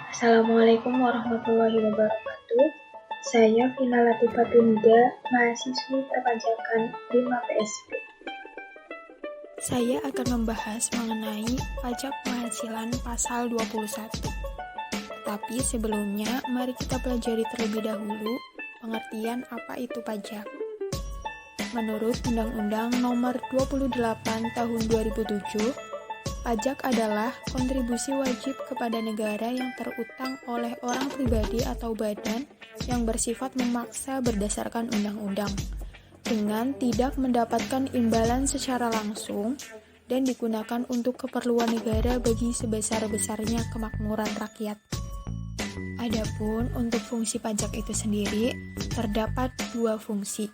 Assalamualaikum warahmatullahi wabarakatuh. Saya Vina Latifatunida, mahasiswi perpajakan 5 PSP. Saya akan membahas mengenai pajak penghasilan pasal 21. Tapi sebelumnya, mari kita pelajari terlebih dahulu pengertian apa itu pajak. Menurut Undang-Undang Nomor 28 Tahun 2007, pajak adalah kontribusi wajib kepada negara yang terutang oleh orang pribadi atau badan yang bersifat memaksa berdasarkan undang-undang, dengan tidak mendapatkan imbalan secara langsung dan digunakan untuk keperluan negara bagi sebesar-besarnya kemakmuran rakyat. Adapun untuk fungsi pajak itu sendiri, terdapat 2 fungsi.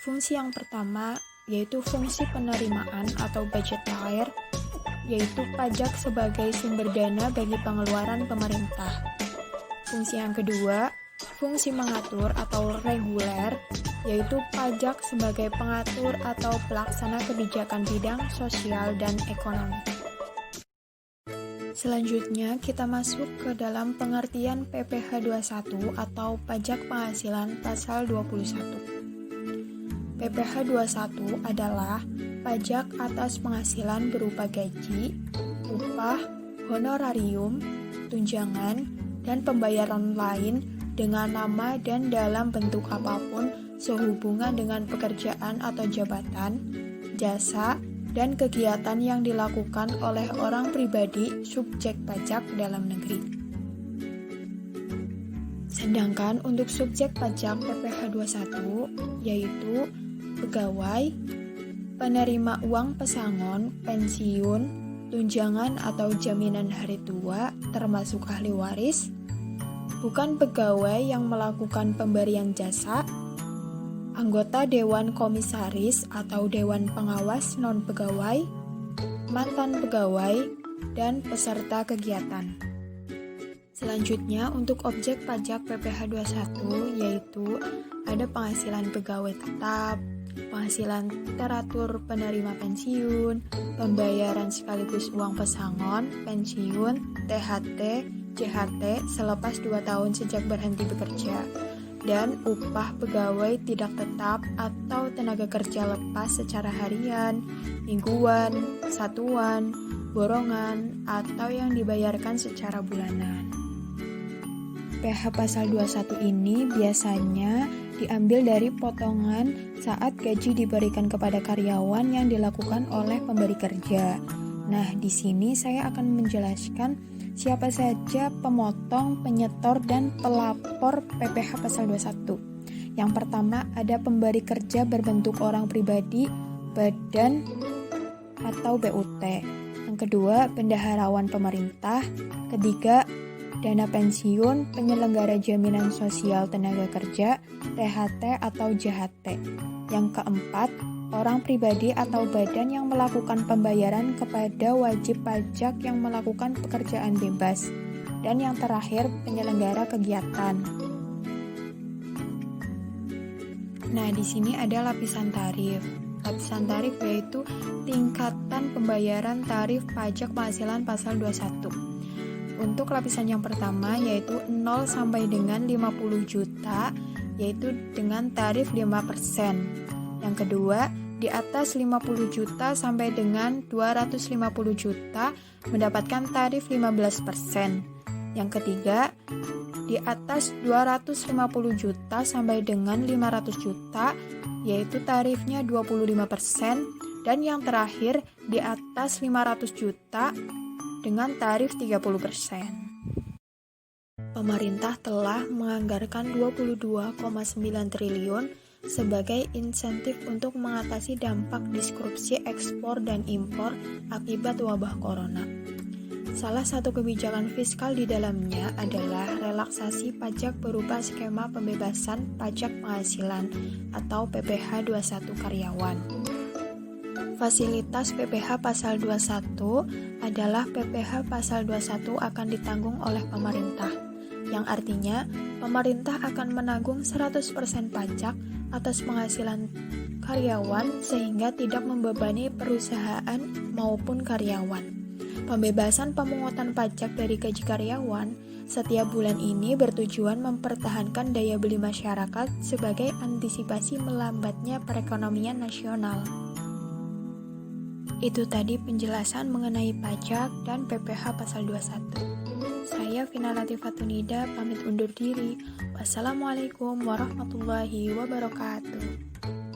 Fungsi yang pertama yaitu fungsi penerimaan atau budgetier, yaitu pajak sebagai sumber dana bagi pengeluaran pemerintah. Fungsi yang kedua, fungsi mengatur atau reguler, yaitu pajak sebagai pengatur atau pelaksana kebijakan bidang sosial dan ekonomi. Selanjutnya, kita masuk ke dalam pengertian PPh 21 atau pajak penghasilan pasal 21. PPh 21 adalah pajak atas penghasilan berupa gaji, upah, honorarium, tunjangan, dan pembayaran lain dengan nama dan dalam bentuk apapun sehubungan dengan pekerjaan atau jabatan, jasa, dan kegiatan yang dilakukan oleh orang pribadi subjek pajak dalam negeri. Sedangkan untuk subjek pajak PPh 21 yaitu pegawai, penerima uang pesangon, pensiun, tunjangan atau jaminan hari tua, termasuk ahli waris, bukan pegawai yang melakukan pemberian jasa, anggota dewan komisaris atau dewan pengawas non-pegawai, mantan pegawai, dan peserta kegiatan. Selanjutnya, untuk objek pajak PPh 21 yaitu ada penghasilan pegawai tetap, penghasilan teratur penerima pensiun, pembayaran sekaligus uang pesangon, pensiun, THT, JHT selepas 2 tahun sejak berhenti bekerja, dan upah pegawai tidak tetap atau tenaga kerja lepas secara harian, mingguan, satuan, borongan, atau yang dibayarkan secara bulanan. PH pasal 21 ini biasanya diambil dari potongan saat gaji diberikan kepada karyawan yang dilakukan oleh pemberi kerja. Nah, di sini saya akan menjelaskan siapa saja pemotong, penyetor, dan pelapor PPh pasal 21. Yang pertama ada pemberi kerja berbentuk orang pribadi, badan, atau BUT. Yang kedua, bendaharawan pemerintah. Ketiga, dana pensiun, penyelenggara jaminan sosial tenaga kerja, THT atau JHT. Yang keempat, orang pribadi atau badan yang melakukan pembayaran kepada wajib pajak yang melakukan pekerjaan bebas. Dan yang terakhir, penyelenggara kegiatan. Nah, di sini ada lapisan tarif. Lapisan tarif yaitu tingkatan pembayaran tarif pajak penghasilan pasal 21. Untuk lapisan yang pertama yaitu 0 sampai dengan 50 juta yaitu dengan tarif 5%. Yang kedua, di atas 50 juta sampai dengan 250 juta mendapatkan tarif 15%. Yang ketiga, di atas 250 juta sampai dengan 500 juta yaitu tarifnya 25%. Dan yang terakhir, di atas 500 juta dengan tarif 30%. Pemerintah telah menganggarkan 22,9 triliun sebagai insentif untuk mengatasi dampak disrupsi ekspor dan impor akibat wabah corona. Salah satu kebijakan fiskal di dalamnya adalah relaksasi pajak berupa skema pembebasan pajak penghasilan atau PPh 21 karyawan. Fasilitas PPh pasal 21 adalah PPh pasal 21 akan ditanggung oleh pemerintah, yang artinya pemerintah akan menanggung 100% pajak atas penghasilan karyawan sehingga tidak membebani perusahaan maupun karyawan. Pembebasan pemungutan pajak dari gaji karyawan setiap bulan ini bertujuan mempertahankan daya beli masyarakat sebagai antisipasi melambatnya perekonomian nasional. Itu tadi penjelasan mengenai pajak dan PPh pasal 21. Saya Vina Latifatunida pamit undur diri. Wassalamualaikum warahmatullahi wabarakatuh.